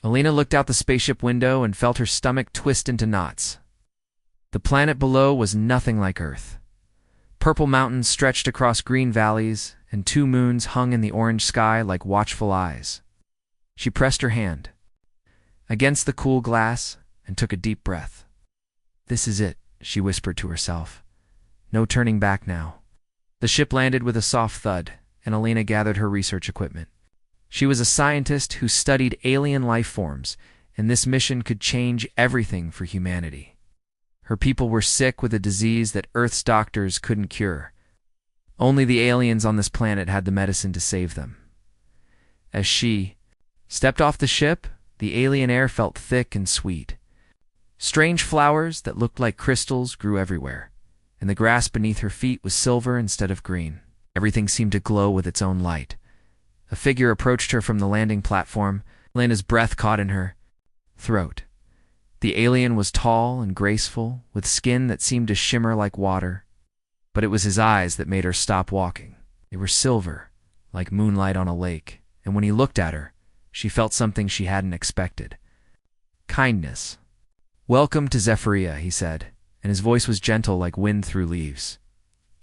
Alina looked out the spaceship window and felt her stomach twist into knots. The planet below was nothing like Earth. Purple mountains stretched across green valleys, and 2 moons hung in the orange sky like watchful eyes. She pressed her hand against the cool glass and took a deep breath. "This is it," she whispered to herself. "No turning back now." The ship landed with a soft thud, and Alina gathered her research equipment. She was a scientist who studied alien life forms, and this mission could change everything for humanity. Her people were sick with a disease that Earth's doctors couldn't cure. Only the aliens on this planet had the medicine to save them. As she stepped off the ship, the alien air felt thick and sweet. Strange flowers that looked like crystals grew everywhere, and the grass beneath her feet was silver instead of green. Everything seemed to glow with its own light. A figure approached her from the landing platform. Alina's breath caught in her throat. The alien was tall and graceful, with skin that seemed to shimmer like water. But it was his eyes that made her stop walking. They were silver, like moonlight on a lake, and when he looked at her, she felt something she hadn't expected. Kindness. "Welcome to Zephyria," he said, and his voice was gentle like wind through leaves.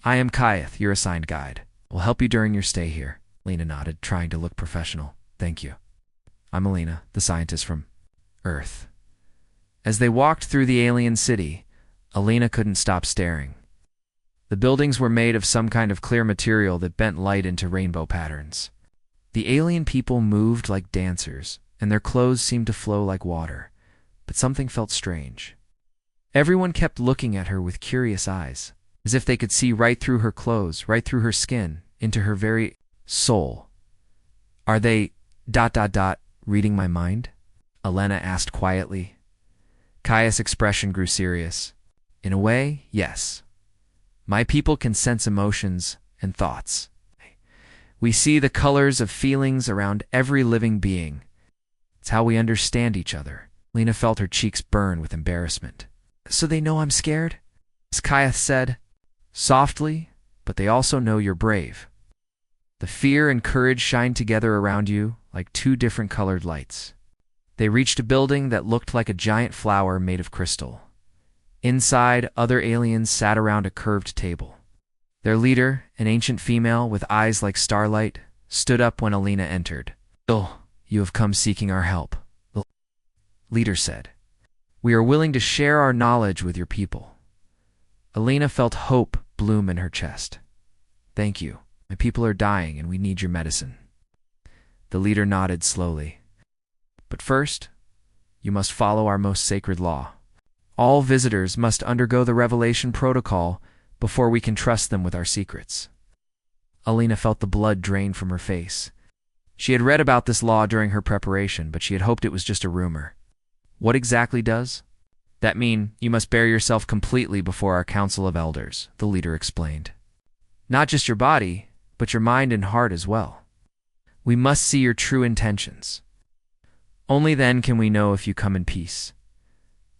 "I am Kayeth, your assigned guide. I'll help you during your stay here." Alina nodded, trying to look professional. "Thank you. I'm Alina, the scientist from Earth." As they walked through the alien city, Alina couldn't stop staring. The buildings were made of some kind of clear material that bent light into rainbow patterns. The alien people moved like dancers, and their clothes seemed to flow like water, but something felt strange. Everyone kept looking at her with curious eyes, as if they could see right through her clothes, right through her skin, into her very soul. "Are they ... reading my mind?" Alina asked quietly. Kaya's expression grew serious. "In a way, yes. My people can sense emotions and thoughts. We see the colors of feelings around every living being. It's how we understand each other." Lena felt her cheeks burn with embarrassment. "So they know I'm scared?" As Kaya said, softly, "But they also know you're brave. The fear and courage shine together around you like 2 different colored lights." They reached a building that looked like a giant flower made of crystal. Inside, other aliens sat around a curved table. Their leader, an ancient female with eyes like starlight, stood up when Alina entered. "Oh, you have come seeking our help," the leader said. "We are willing to share our knowledge with your people." Alina felt hope bloom in her chest. "Thank you. My people are dying and we need your medicine." The leader nodded slowly. "But first, you must follow our most sacred law. All visitors must undergo the revelation protocol before we can trust them with our secrets." Alina felt the blood drain from her face. She had read about this law during her preparation, but she had hoped it was just a rumor. "What exactly does that mean? You must bare yourself completely before our council of elders," the leader explained. "Not just your body, but your mind and heart as well. We must see your true intentions. Only then can we know if you come in peace."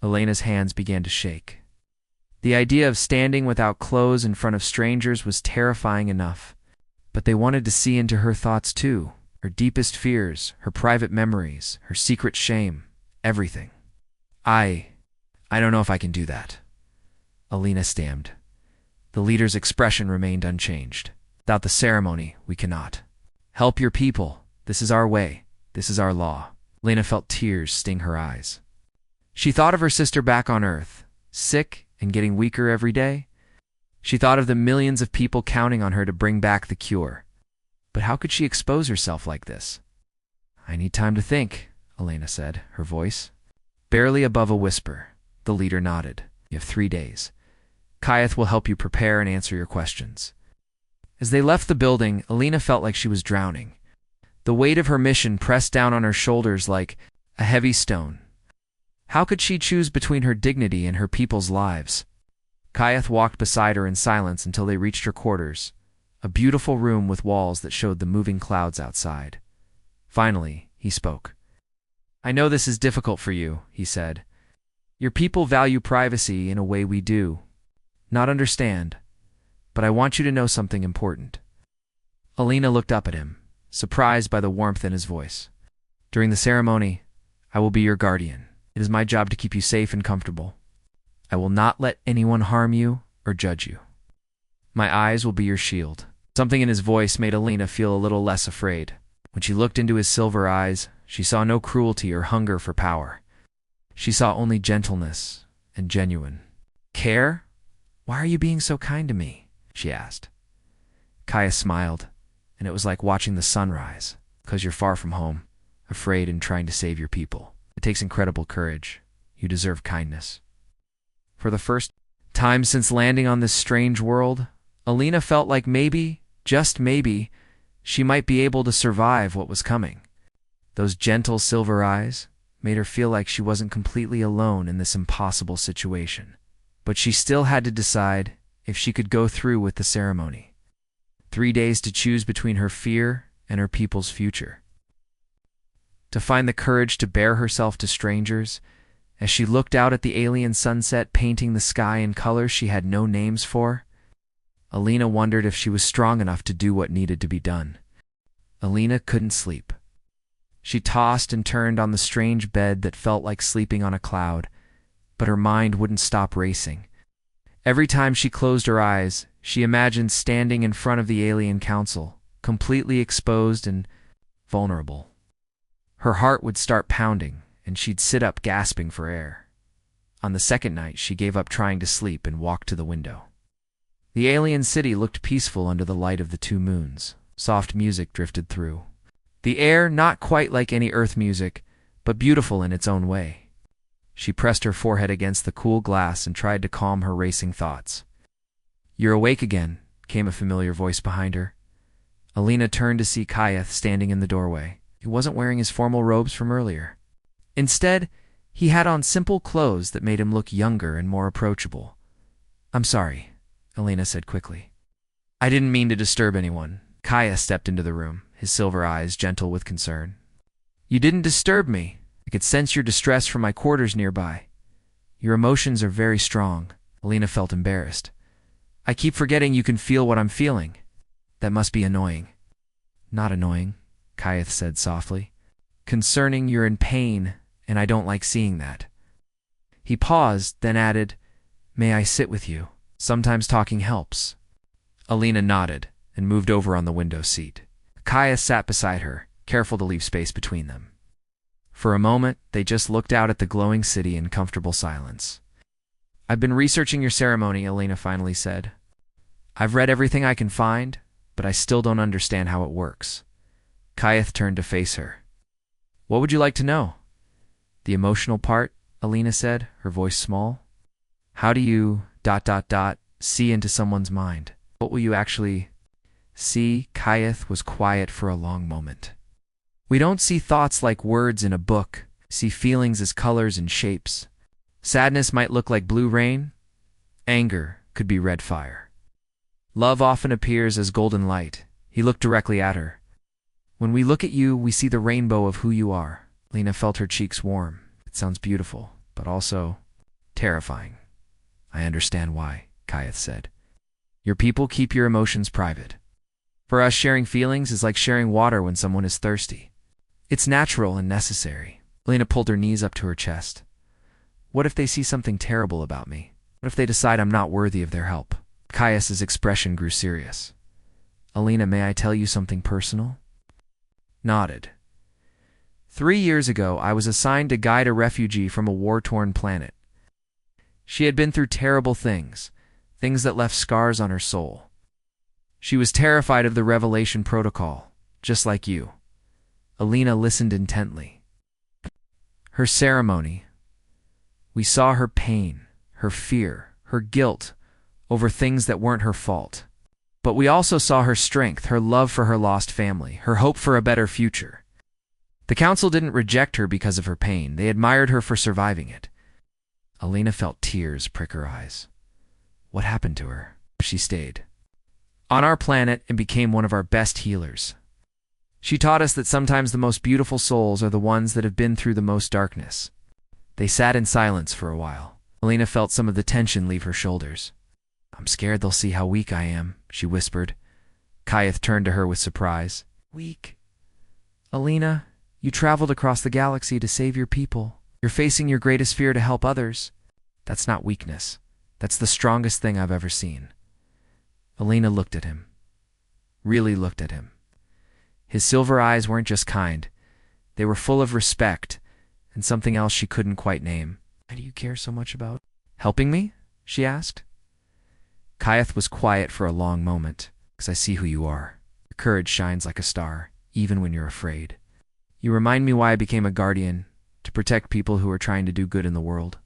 Elena's hands began to shake. The idea of standing without clothes in front of strangers was terrifying enough, but they wanted to see into her thoughts too, her deepest fears, her private memories, her secret shame, everything. I don't know if I can do that," Alina stammered. The leader's expression remained unchanged. "Without the ceremony, we cannot. Help your people. This is our way. This is our law." Lena felt tears sting her eyes. She thought of her sister back on Earth, sick and getting weaker every day. She thought of the millions of people counting on her to bring back the cure. But how could she expose herself like this? "I need time to think," Elena said, her voice barely above a whisper. The leader nodded. "You have 3 days. Kayeth will help you prepare and answer your questions." As they left the building, Alina felt like she was drowning. The weight of her mission pressed down on her shoulders like a heavy stone. How could she choose between her dignity and her people's lives? Kayeth walked beside her in silence until they reached her quarters, a beautiful room with walls that showed the moving clouds outside. Finally, he spoke. "I know this is difficult for you," he said. "Your people value privacy in a way we do. Not understand, but I want you to know something important." Alina looked up at him, surprised by the warmth in his voice. "During the ceremony, I will be your guardian. It is my job to keep you safe and comfortable. I will not let anyone harm you or judge you. My eyes will be your shield." Something in his voice made Alina feel a little less afraid. When she looked into his silver eyes, she saw no cruelty or hunger for power. She saw only gentleness and genuine care. "Why are you being so kind to me?" she asked. Kaya smiled, and it was like watching the sun rise. "Because you're far from home, afraid and trying to save your people. It takes incredible courage. You deserve kindness." For the first time since landing on this strange world, Alina felt like maybe, just maybe, she might be able to survive what was coming. Those gentle silver eyes made her feel like she wasn't completely alone in this impossible situation. But she still had to decide if she could go through with the ceremony. 3 days to choose between her fear and her people's future. To find the courage to bare herself to strangers, as she looked out at the alien sunset painting the sky in colors she had no names for, Alina wondered if she was strong enough to do what needed to be done. Alina couldn't sleep. She tossed and turned on the strange bed that felt like sleeping on a cloud, but her mind wouldn't stop racing. Every time she closed her eyes, she imagined standing in front of the alien council, completely exposed and vulnerable. Her heart would start pounding, and she'd sit up gasping for air. On the second night, she gave up trying to sleep and walked to the window. The alien city looked peaceful under the light of the 2 moons. Soft music drifted through. The air not quite like any Earth music, but beautiful in its own way. She pressed her forehead against the cool glass and tried to calm her racing thoughts. "You're awake again," came a familiar voice behind her. Alina turned to see Kayeth standing in the doorway. He wasn't wearing his formal robes from earlier. Instead, he had on simple clothes that made him look younger and more approachable. "I'm sorry," Alina said quickly. "I didn't mean to disturb anyone." Kaya stepped into the room, his silver eyes gentle with concern. "You didn't disturb me. I could sense your distress from my quarters nearby. Your emotions are very strong." Alina felt embarrassed. "I keep forgetting you can feel what I'm feeling. That must be annoying." "Not annoying," Kayeth said softly. "Concerning you're in pain, and I don't like seeing that." He paused, then added, "May I sit with you? Sometimes talking helps." Alina nodded and moved over on the window seat. Kaya sat beside her, careful to leave space between them. For a moment, they just looked out at the glowing city in comfortable silence. "I've been researching your ceremony," Alina finally said. "I've read everything I can find, but I still don't understand how it works." Kayeth turned to face her. "What would you like to know?" "The emotional part," Alina said, her voice small. "How do you... see into someone's mind? What will you actually see?" Kayeth was quiet for a long moment. "We don't see thoughts like words in a book, see feelings as colors and shapes. Sadness might look like blue rain. Anger could be red fire. Love often appears as golden light." He looked directly at her. "When we look at you, we see the rainbow of who you are." Lena felt her cheeks warm. "It sounds beautiful, but also terrifying." "I understand why," Kayeth said. "Your people keep your emotions private. For us, sharing feelings is like sharing water when someone is thirsty. It's natural and necessary." Lena pulled her knees up to her chest. "What if they see something terrible about me? What if they decide I'm not worthy of their help?" Kayeth's expression grew serious. "Alina, may I tell you something personal?" Nodded. 3 years ago, I was assigned to guide a refugee from a war-torn planet. She had been through terrible things, things that left scars on her soul. She was terrified of the Revelation Protocol, just like you. Alina listened intently. Her ceremony. We saw her pain, her fear, her guilt over things that weren't her fault. But we also saw her strength, her love for her lost family, her hope for a better future. The council didn't reject her because of her pain. They admired her for surviving it. Alina felt tears prick her eyes. What happened to her? She stayed on our planet and became one of our best healers. She taught us that sometimes the most beautiful souls are the ones that have been through the most darkness. They sat in silence for a while. Alina felt some of the tension leave her shoulders. I'm scared they'll see how weak I am, she whispered. Kayeth turned to her with surprise. Weak? Alina, You traveled across the galaxy to save your people. You're facing your greatest fear to help others. That's not weakness. That's the strongest thing I've ever seen." Alina looked at him. Really looked at him. His silver eyes weren't just kind. They were full of respect and something else she couldn't quite name. "Why do you care so much about helping me?" she asked. Kayeth was quiet for a long moment. "Because I see who you are. Your courage shines like a star, even when you're afraid. You remind me why I became a guardian, to protect people who are trying to do good in the world."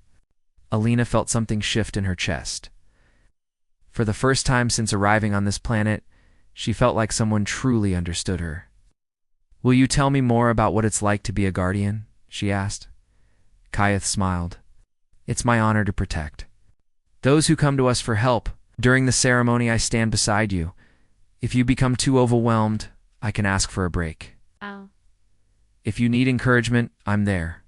Alina felt something shift in her chest. For the first time since arriving on this planet, she felt like someone truly understood her. "Will you tell me more about what it's like to be a guardian?" she asked. Kayeth smiled. "It's my honor to protect those who come to us for help. During the ceremony, I stand beside you. If you become too overwhelmed, I can ask for a break. Oh. If you need encouragement, I'm there.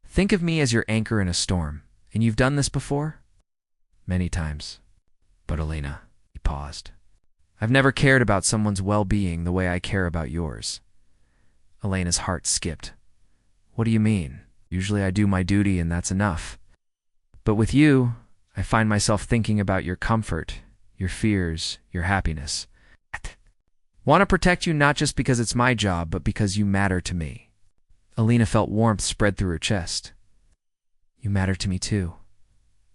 Think of me as your anchor in a storm. And you've done this before?" "Many times. But Alina," he paused, "I've never cared about someone's well-being the way I care about yours." Alina's heart skipped. "What do you mean? Usually I do my duty and that's enough. But with you, I find myself thinking about your comfort, your fears, your happiness. Want to protect you not just because it's my job, but because you matter to me." Alina felt warmth spread through her chest. "You matter to me too.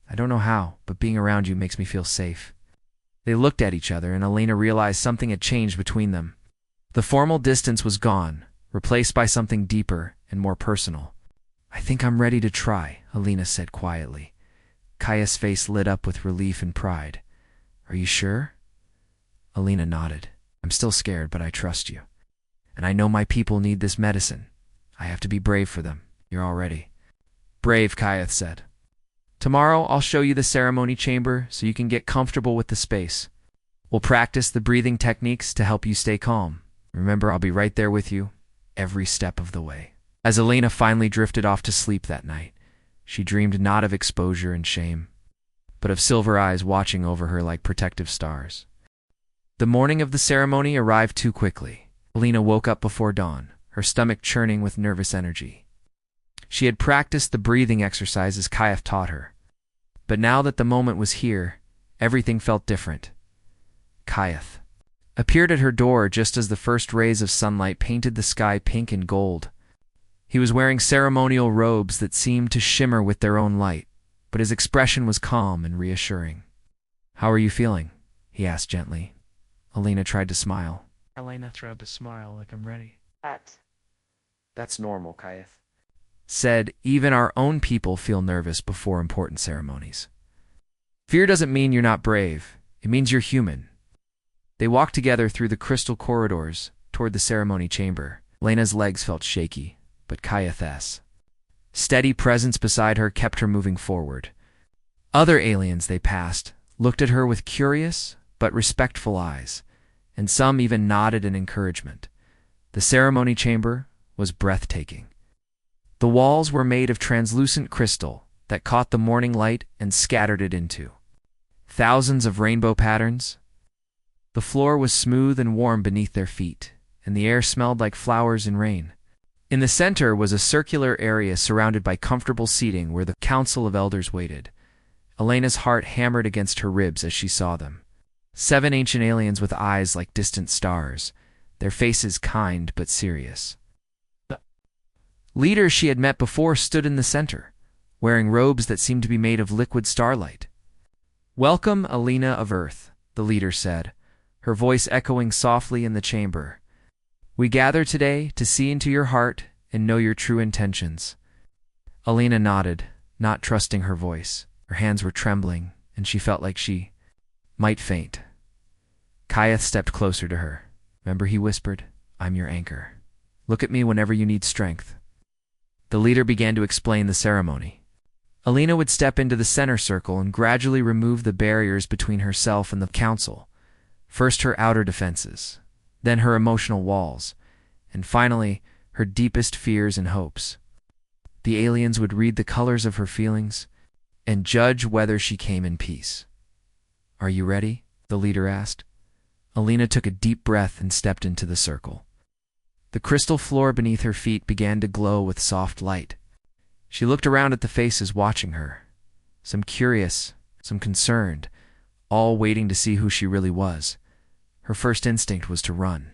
I don't know how, but being around you makes me feel safe." They looked at each other, and Alina realized something had changed between them. The formal distance was gone, replaced by something deeper and more personal. "I think I'm ready to try," Alina said quietly. Kaya's face lit up with relief and pride. "Are you sure?" Alina nodded. "I'm still scared, but I trust you. And I know my people need this medicine. I have to be brave for them. You're all ready." "Brave," Kayeth said. "Tomorrow I'll show you the ceremony chamber so you can get comfortable with the space. We'll practice the breathing techniques to help you stay calm. Remember, I'll be right there with you, every step of the way." As Alina finally drifted off to sleep that night, she dreamed not of exposure and shame, but of silver eyes watching over her like protective stars. The morning of the ceremony arrived too quickly. Alina woke up before dawn, her stomach churning with nervous energy. She had practiced the breathing exercises Kayeth taught her. But now that the moment was here, everything felt different. Kayeth appeared at her door just as the first rays of sunlight painted the sky pink and gold. He was wearing ceremonial robes that seemed to shimmer with their own light, but his expression was calm and reassuring. "How are you feeling?" he asked gently. Alina tried to smile. Alina tried to smile like I'm ready. "That's normal," Kayeth said. "Even our own people feel nervous before important ceremonies. Fear doesn't mean you're not brave. It means you're human." They walked together through the crystal corridors toward the ceremony chamber. Lena's legs felt shaky, but Kayeth's steady presence beside her kept her moving forward. Other aliens they passed looked at her with curious but respectful eyes, and some even nodded in encouragement. The ceremony chamber was breathtaking. The walls were made of translucent crystal that caught the morning light and scattered it into thousands of rainbow patterns. The floor was smooth and warm beneath their feet, and the air smelled like flowers and rain. In the center was a circular area surrounded by comfortable seating where the Council of Elders waited. Elena's heart hammered against her ribs as she saw them. 7 ancient aliens with eyes like distant stars, their faces kind but serious. The leaders she had met before stood in the center, wearing robes that seemed to be made of liquid starlight. "Welcome, Alina of Earth," the leader said, her voice echoing softly in the chamber. "We gather today to see into your heart and know your true intentions." Alina nodded, not trusting her voice. Her hands were trembling, and she felt like she might faint. Kayeth stepped closer to her. "Remember," he whispered, "I'm your anchor. Look at me whenever you need strength." The leader began to explain the ceremony. Alina would step into the center circle and gradually remove the barriers between herself and the council. First her outer defenses, then her emotional walls, and finally her deepest fears and hopes. The aliens would read the colors of her feelings and judge whether she came in peace. "Are you ready?" the leader asked. Alina took a deep breath and stepped into the circle. The crystal floor beneath her feet began to glow with soft light. She looked around at the faces watching her, some curious, some concerned, all waiting to see who she really was. Her first instinct was to run.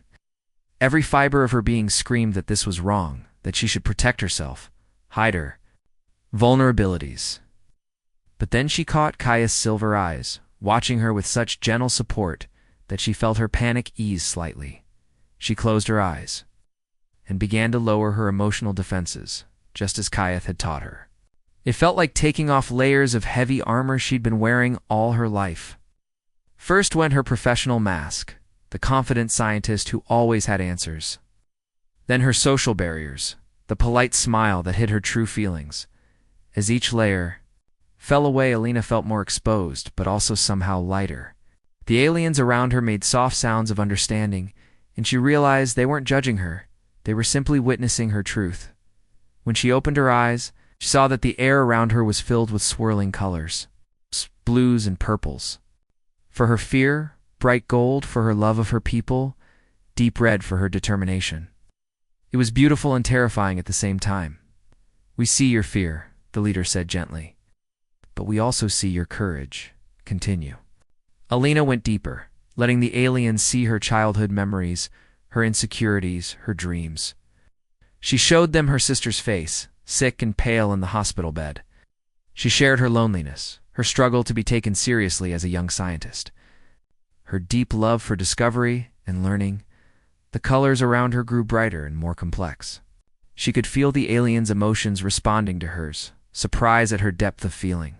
Every fiber of her being screamed that this was wrong, that she should protect herself, hide her vulnerabilities. But then she caught Kaya's silver eyes, watching her with such gentle support that she felt her panic ease slightly. She closed her eyes and began to lower her emotional defenses, just as Kaya had taught her. It felt like taking off layers of heavy armor she'd been wearing all her life. First went her professional mask, the confident scientist who always had answers. Then her social barriers, the polite smile that hid her true feelings. As each layer fell away, Alina felt more exposed, but also somehow lighter. The aliens around her made soft sounds of understanding, and she realized they weren't judging her. They were simply witnessing her truth. When she opened her eyes, she saw that the air around her was filled with swirling colors, blues and purples. For her fear, bright gold; for her love of her people, deep red; for her determination. It was beautiful and terrifying at the same time. "We see your fear," the leader said gently. "But we also see your courage. Continue." Alina went deeper, letting the aliens see her childhood memories, her insecurities, her dreams. She showed them her sister's face, sick and pale in the hospital bed. She shared her loneliness, her struggle to be taken seriously as a young scientist, her deep love for discovery and learning. The colors around her grew brighter and more complex. She could feel the aliens' emotions responding to hers, surprise at her depth of feeling,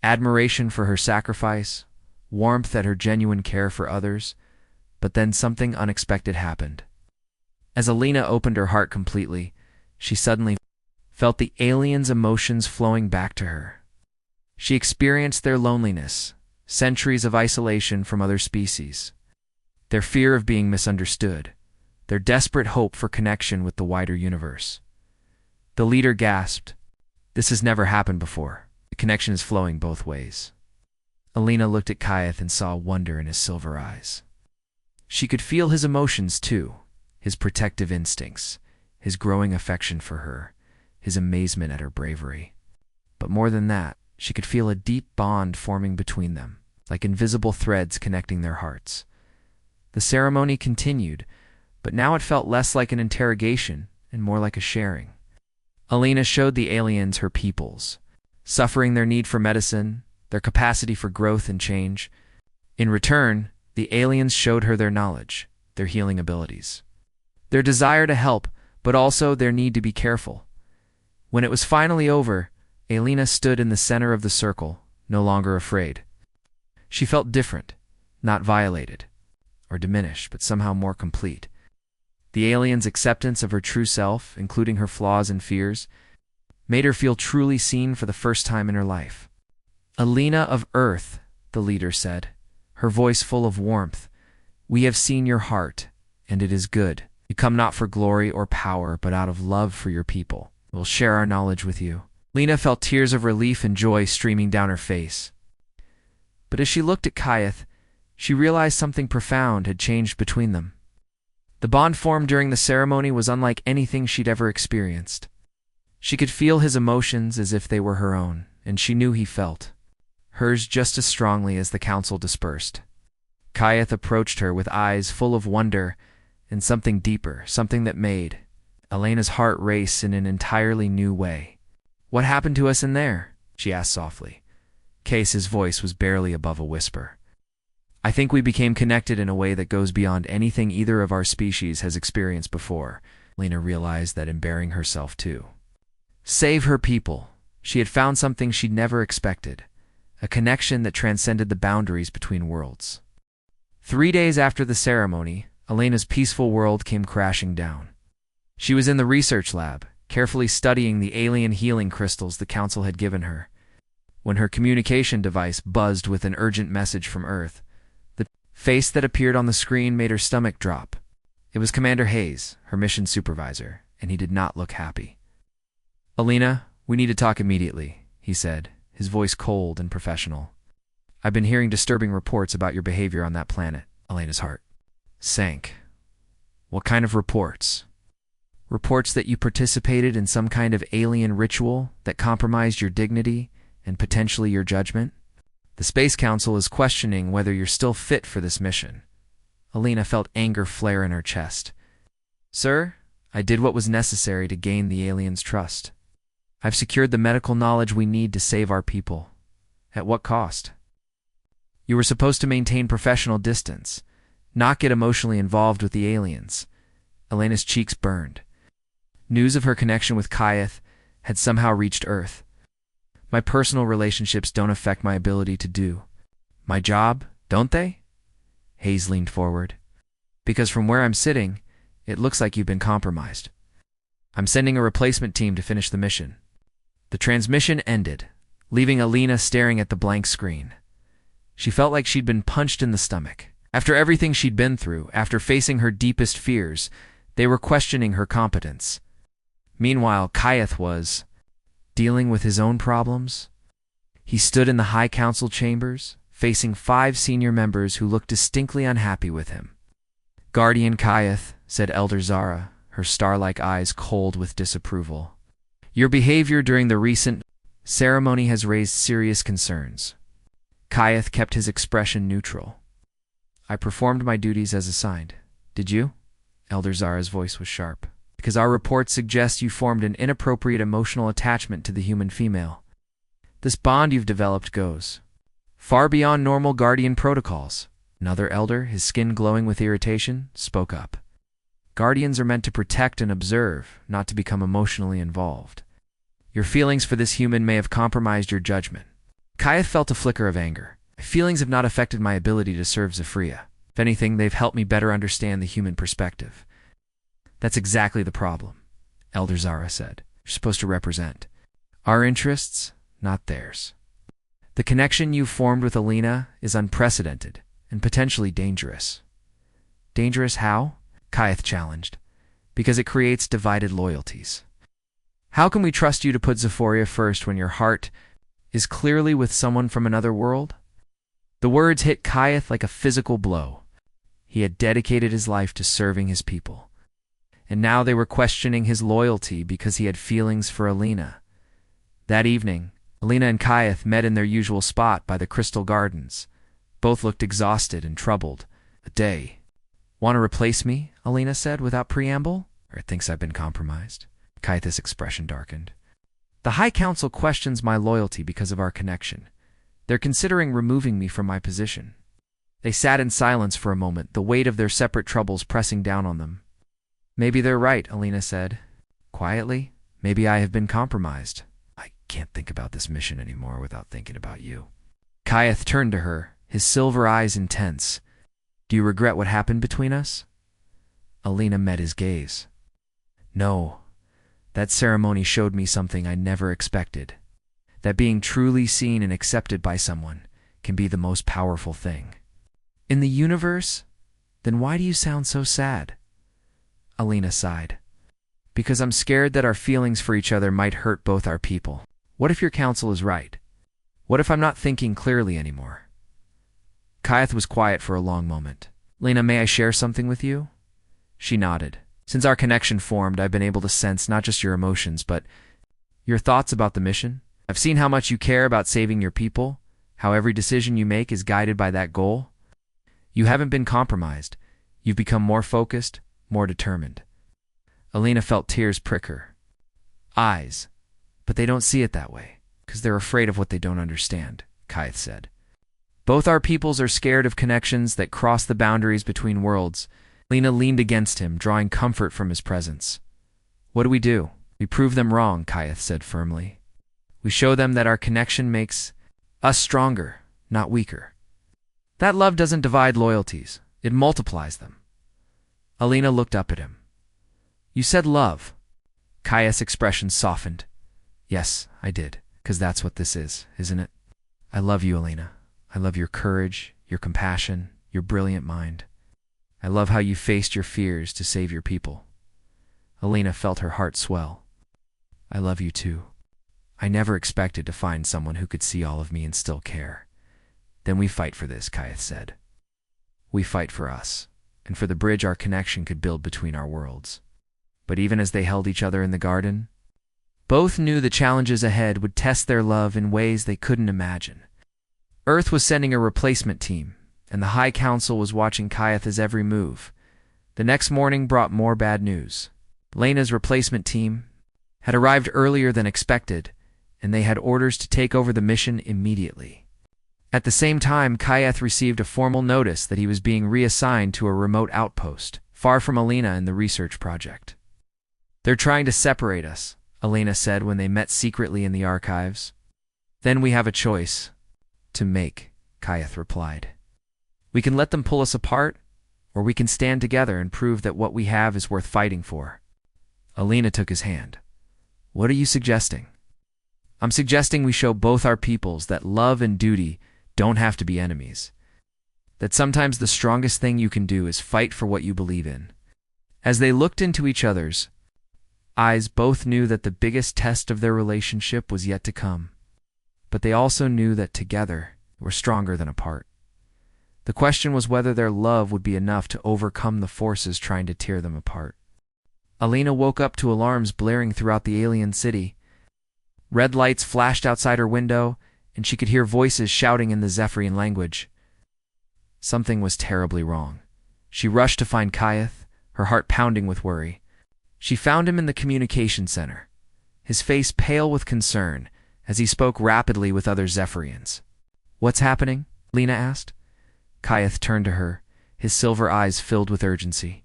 admiration for her sacrifice, warmth at her genuine care for others. But then something unexpected happened. As Alina opened her heart completely, she suddenly felt the aliens' emotions flowing back to her. She experienced their loneliness, centuries of isolation from other species, their fear of being misunderstood, their desperate hope for connection with the wider universe. The leader gasped, "This has never happened before. The connection is flowing both ways." Alina looked at Kyath and saw wonder in his silver eyes. She could feel his emotions too, his protective instincts, his growing affection for her, his amazement at her bravery. But more than that, she could feel a deep bond forming between them, like invisible threads connecting their hearts. The ceremony continued, but now it felt less like an interrogation and more like a sharing. Alina showed the aliens her peoples, suffering, their need for medicine, their capacity for growth and change. In return, the aliens showed her their knowledge, their healing abilities, their desire to help, but also their need to be careful. When it was finally over, Alina stood in the center of the circle, no longer afraid. She felt different, not violated or diminished, but somehow more complete. The aliens' acceptance of her true self, including her flaws and fears, made her feel truly seen for the first time in her life. "Alina of Earth," the leader said, her voice full of warmth, "we have seen your heart, and it is good. You come not for glory or power, but out of love for your people. We'll share our knowledge with you." Lena felt tears of relief and joy streaming down her face. But as she looked at Kyath, she realized something profound had changed between them. The bond formed during the ceremony was unlike anything she'd ever experienced. She could feel his emotions as if they were her own, and she knew he felt hers just as strongly as the council dispersed. Kyath approached her with eyes full of wonder and something deeper, something that made Elena's heart race in an entirely new way. "What happened to us in there?" she asked softly. Case's voice was barely above a whisper. "I think we became connected in a way that goes beyond anything either of our species has experienced before." Lena realized that in bearing herself too. Save her people. She had found something she'd never expected, a connection that transcended the boundaries between worlds. 3 days after the ceremony, Elena's peaceful world came crashing down. She was in the research lab, carefully studying the alien healing crystals the council had given her, when her communication device buzzed with an urgent message from Earth. The face that appeared on the screen made her stomach drop. It was Commander Hayes, her mission supervisor, and he did not look happy. "Alina, we need to talk immediately," he said, his voice cold and professional. "I've been hearing disturbing reports about your behavior on that planet." Elena's heart sank. "What kind of reports?" Reports that you participated in some kind of alien ritual that compromised your dignity and potentially your judgment. The Space Council is questioning whether you're still fit for this mission. Alina felt anger flare in her chest. Sir, I did what was necessary to gain the aliens' trust. I've secured the medical knowledge we need to save our people. At what cost? You were supposed to maintain professional distance, not get emotionally involved with the aliens. Elena's cheeks burned. News of her connection with Kayeth had somehow reached Earth. My personal relationships don't affect my ability to do my job, don't they? Hayes leaned forward. Because from where I'm sitting, it looks like you've been compromised. I'm sending a replacement team to finish the mission. The transmission ended, leaving Alina staring at the blank screen. She felt like she'd been punched in the stomach. After everything she'd been through, after facing her deepest fears, they were questioning her competence. Meanwhile, Kayeth was dealing with his own problems. He stood in the High Council chambers, facing 5 senior members who looked distinctly unhappy with him. Guardian Kayeth, said Elder Zara, her star-like eyes cold with disapproval. Your behavior during the recent ceremony has raised serious concerns. Kayeth kept his expression neutral. I performed my duties as assigned. Did you? Elder Zara's voice was sharp. Because our reports suggest you formed an inappropriate emotional attachment to the human female. This bond you've developed goes far beyond normal Guardian protocols. Another elder, his skin glowing with irritation, spoke up. Guardians are meant to protect and observe, not to become emotionally involved. Your feelings for this human may have compromised your judgment. Kayeth felt a flicker of anger. My feelings have not affected my ability to serve Zafria. If anything, they've helped me better understand the human perspective. That's exactly the problem, Elder Zara said. You're supposed to represent our interests, not theirs. The connection you've formed with Alina is unprecedented and potentially dangerous. Dangerous how? Kayeth challenged. Because it creates divided loyalties. How can we trust you to put Zephoria first when your heart is clearly with someone from another world? The words hit Kayeth like a physical blow. He had dedicated his life to serving his people. And now they were questioning his loyalty because he had feelings for Alina. That evening, Alina and Kayeth met in their usual spot by the Crystal Gardens. Both looked exhausted and troubled. A day. Want to replace me? Alina said without preamble. Or it thinks I've been compromised. Kayeth's expression darkened. The High Council questions my loyalty because of our connection. They're considering removing me from my position. They sat in silence for a moment, the weight of their separate troubles pressing down on them. Maybe they're right, Alina said. Quietly, maybe I have been compromised. I can't think about this mission anymore without thinking about you. Kayeth turned to her, his silver eyes intense. Do you regret what happened between us? Alina met his gaze. No. That ceremony showed me something I never expected. That being truly seen and accepted by someone can be the most powerful thing. In the universe? Then why do you sound so sad? Alina sighed. Because I'm scared that our feelings for each other might hurt both our people. What if your counsel is right? What if I'm not thinking clearly anymore? Kayeth was quiet for a long moment. Lena, may I share something with you? She nodded. Since our connection formed, I've been able to sense not just your emotions, but your thoughts about the mission. I've seen how much you care about saving your people, how every decision you make is guided by that goal. You haven't been compromised. You've become more focused, more determined. Alina felt tears prick her eyes, but they don't see it that way, because they're afraid of what they don't understand, Kayeth said. Both our peoples are scared of connections that cross the boundaries between worlds. Alina leaned against him, drawing comfort from his presence. What do? We prove them wrong, Kayeth said firmly. We show them that our connection makes us stronger, not weaker. That love doesn't divide loyalties, it multiplies them. Alina looked up at him. You said love. Kayeth's expression softened. Yes, I did, because that's what this is, isn't it? I love you, Alina. I love your courage, your compassion, your brilliant mind. I love how you faced your fears to save your people. Alina felt her heart swell. I love you too. I never expected to find someone who could see all of me and still care. Then we fight for this, Kayeth said. We fight for us, and for the bridge our connection could build between our worlds. But even as they held each other in the garden, both knew the challenges ahead would test their love in ways they couldn't imagine. Earth was sending a replacement team, and the High Council was watching Kaiath's every move. The next morning brought more bad news. Lena's replacement team had arrived earlier than expected, and they had orders to take over the mission immediately. At the same time, Kaiath received a formal notice that he was being reassigned to a remote outpost, far from Alina and the research project. "They're trying to separate us," Alina said when they met secretly in the archives. "Then we have a choice to make," Kaiath replied. "We can let them pull us apart, or we can stand together and prove that what we have is worth fighting for." Alina took his hand. "What are you suggesting?" "I'm suggesting we show both our peoples that love and duty don't have to be enemies. That sometimes the strongest thing you can do is fight for what you believe in." As they looked into each other's eyes, both knew that the biggest test of their relationship was yet to come. But they also knew that together they were stronger than apart. The question was whether their love would be enough to overcome the forces trying to tear them apart. Alina woke up to alarms blaring throughout the alien city. Red lights flashed outside her window, and she could hear voices shouting in the Zephyrian language. Something was terribly wrong. She rushed to find Kaiath, her heart pounding with worry. She found him in the communication center, his face pale with concern as he spoke rapidly with other Zephyrians. "What's happening?" Lena asked. Kaiath turned to her, his silver eyes filled with urgency.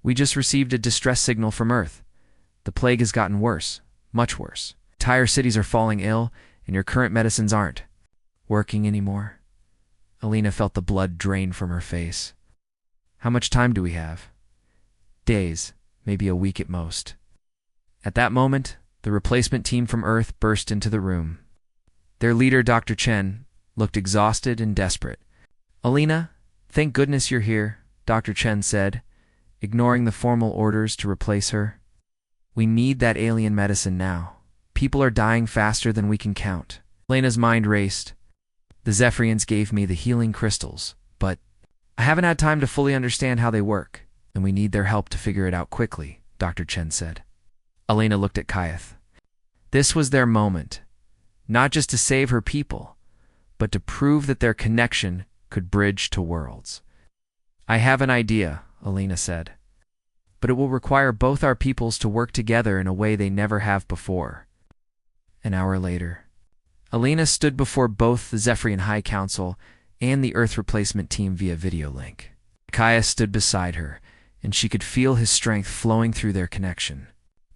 "We just received a distress signal from Earth. The plague has gotten worse, much worse. Entire cities are falling ill, and your current medicines aren't working anymore." Alina felt the blood drain from her face. "How much time do we have?" "Days, maybe a week at most." At that moment, the replacement team from Earth burst into the room. Their leader, Dr. Chen, looked exhausted and desperate. "Alina, thank goodness you're here," Dr. Chen said, ignoring the formal orders to replace her. "We need that alien medicine now. People are dying faster than we can count." Lena's mind raced. "The Zephyrians gave me the healing crystals, but I haven't had time to fully understand how they work, and we need their help to figure it out quickly," Dr. Chen said. Alina looked at Kaiath. This was their moment, not just to save her people, but to prove that their connection could bridge to worlds. "I have an idea," Alina said, "but it will require both our peoples to work together in a way they never have before." An hour later, Alina stood before both the Zephyrian High Council and the Earth replacement team via video link. Kaiath stood beside her, and she could feel his strength flowing through their connection.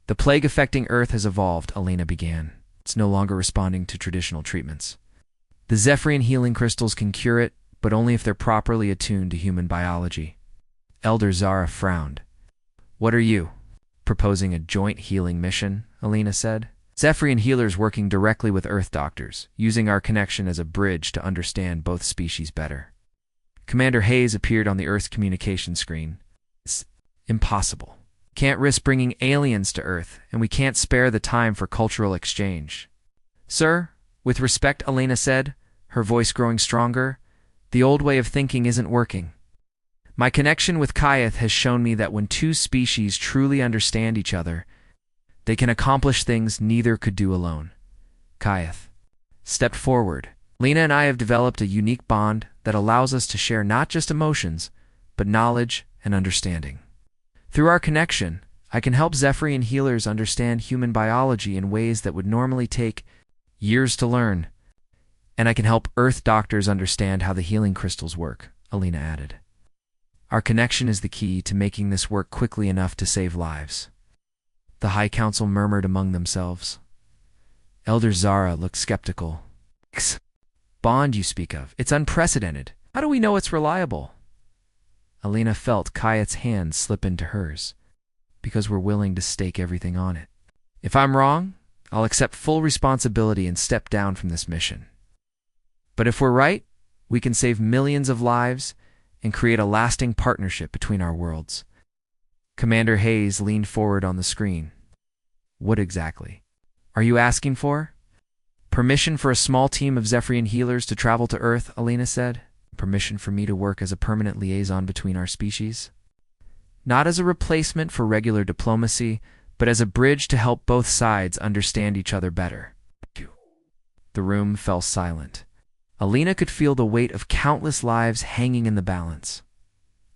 "The plague affecting Earth has evolved," Alina began. "It's no longer responding to traditional treatments. The Zephyrian healing crystals can cure it, but only if they're properly attuned to human biology." Elder Zara frowned. "What are you, proposing a joint healing mission?" Alina said. "Zephyrian healers working directly with Earth doctors, using our connection as a bridge to understand both species better." Commander Hayes appeared on the Earth's communication screen. "It's impossible. Can't risk bringing aliens to Earth, and we can't spare the time for cultural exchange." "Sir, with respect," Alina said, her voice growing stronger, "the old way of thinking isn't working. My connection with Kaiath has shown me that when two species truly understand each other, they can accomplish things neither could do alone." Kaiath stepped forward. "Lena and I have developed a unique bond that allows us to share not just emotions, but knowledge and understanding. Through our connection, I can help Zephyrian healers understand human biology in ways that would normally take years to learn. And I can help Earth doctors understand how the healing crystals work," Alina added. "Our connection is the key to making this work quickly enough to save lives." The High Council murmured among themselves. Elder Zara looked skeptical. "Bond you speak of, it's unprecedented. How do we know it's reliable?" Alina felt Kaiath's hand slip into hers. "Because we're willing to stake everything on it. If I'm wrong, I'll accept full responsibility and step down from this mission. But if we're right, we can save millions of lives and create a lasting partnership between our worlds." Commander Hayes leaned forward on the screen. "What exactly are you asking for?" "Permission for a small team of Zephyrian healers to travel to Earth," Alina said. "Permission for me to work as a permanent liaison between our species." not as a replacement for regular diplomacy, but as a bridge to help both sides understand each other better. The room fell silent. Alina could feel the weight of countless lives hanging in the balance.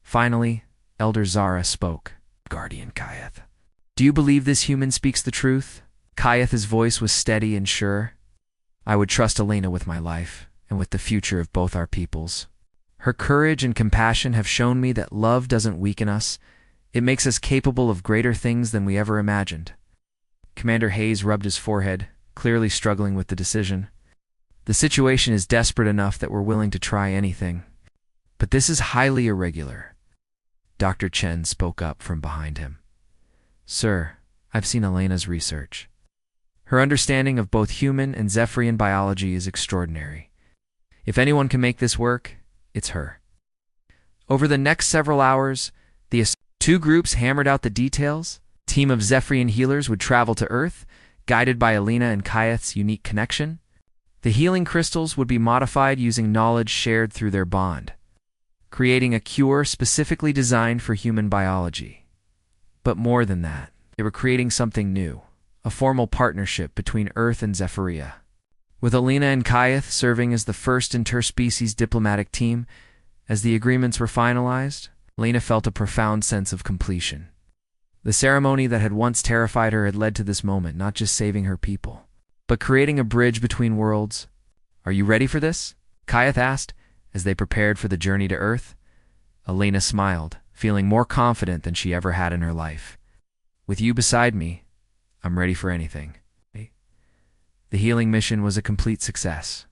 Finally, Elder Zara spoke. Guardian Kayeth, do you believe this human speaks the truth? Kayeth's voice was steady and sure. I would trust Alina with my life, and with the future of both our peoples. Her courage and compassion have shown me that love doesn't weaken us. It makes us capable of greater things than we ever imagined. Commander Hayes rubbed his forehead, clearly struggling with the decision. The situation is desperate enough that we're willing to try anything. But this is highly irregular. Dr. Chen spoke up from behind him. Sir, I've seen Elena's research. Her understanding of both human and Zephyrian biology is extraordinary. If anyone can make this work, it's her. Over the next several hours, the two groups hammered out the details. A team of Zephyrian healers would travel to Earth, guided by Alina and Kayeth's unique connection. The healing crystals would be modified using knowledge shared through their bond, creating a cure specifically designed for human biology. But more than that, they were creating something new, a formal partnership between Earth and Zephyria. With Alina and Kayeth serving as the first interspecies diplomatic team, as the agreements were finalized, Alina felt a profound sense of completion. The ceremony that had once terrified her had led to this moment, not just saving her people, but creating a bridge between worlds. Are you ready for this? Kayeth asked, as they prepared for the journey to Earth. Alina smiled, feeling more confident than she ever had in her life. With you beside me, I'm ready for anything. The healing mission was a complete success.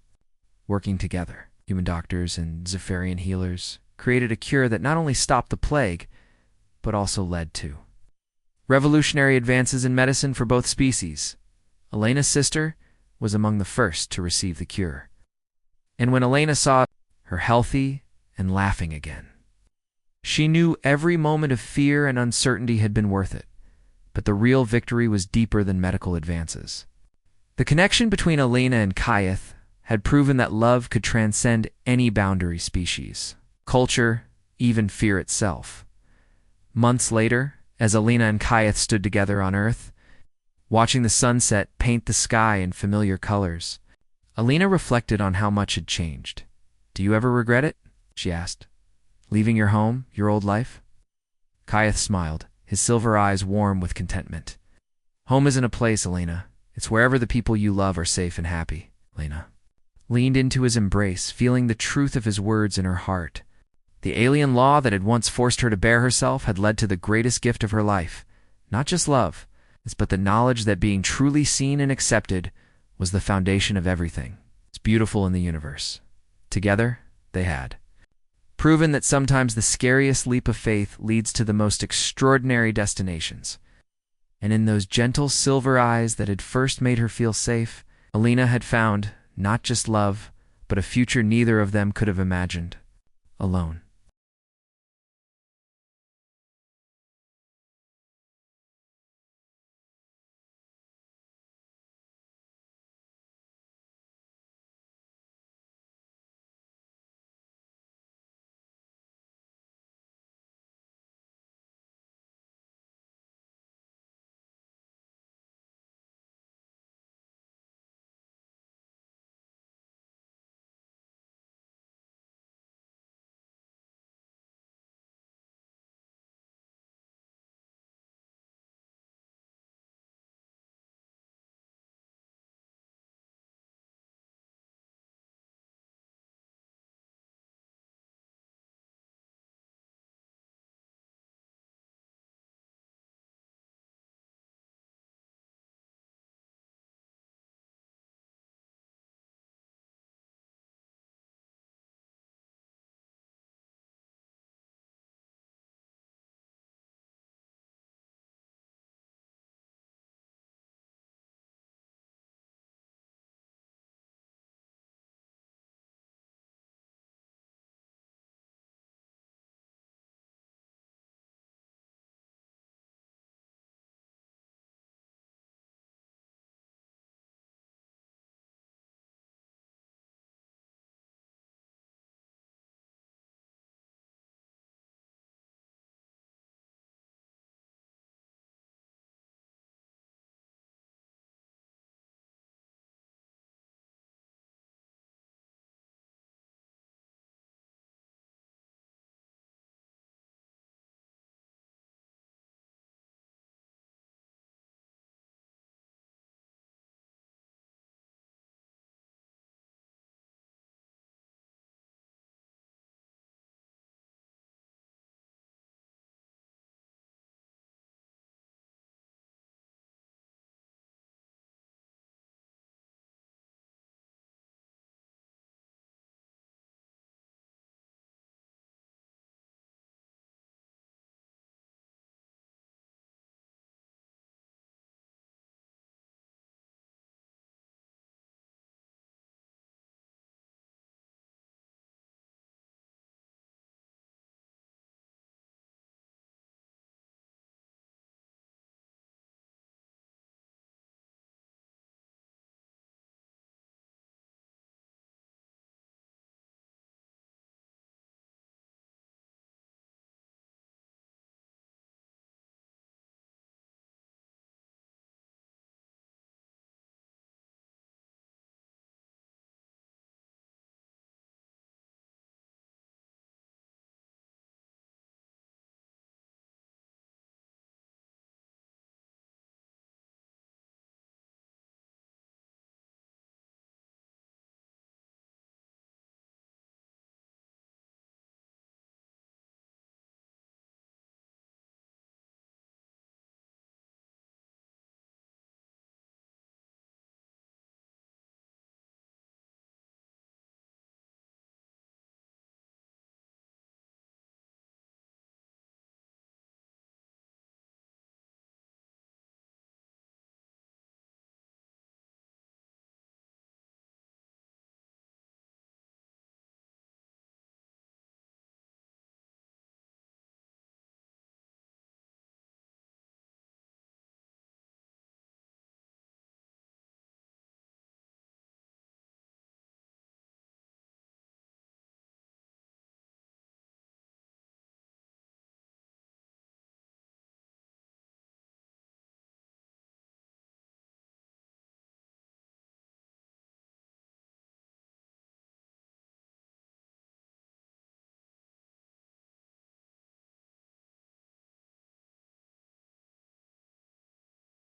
Working together, human doctors and Zephyrian healers created a cure that not only stopped the plague, but also led to revolutionary advances in medicine for both species. Elena's sister was among the first to receive the cure. And when Elena saw her healthy and laughing again, she knew every moment of fear and uncertainty had been worth it. But the real victory was deeper than medical advances. The connection between Alina and Kayeth had proven that love could transcend any boundary species, culture, even fear itself. Months later, as Alina and Kayeth stood together on Earth, watching the sunset paint the sky in familiar colors, Alina reflected on how much had changed. Do you ever regret it? She asked. Leaving your home, your old life? Kayeth smiled, his silver eyes warm with contentment. Home isn't a place, Alina. It's wherever the people you love are safe and happy. Alina leaned into his embrace, feeling the truth of his words in her heart. The alien law that had once forced her to bare herself had led to the greatest gift of her life. Not just love, but the knowledge that being truly seen and accepted was the foundation of everything. It's beautiful in the universe. Together, they had proven that sometimes the scariest leap of faith leads to the most extraordinary destinations. And in those gentle silver eyes that had first made her feel safe, Alina had found not just love, but a future neither of them could have imagined alone.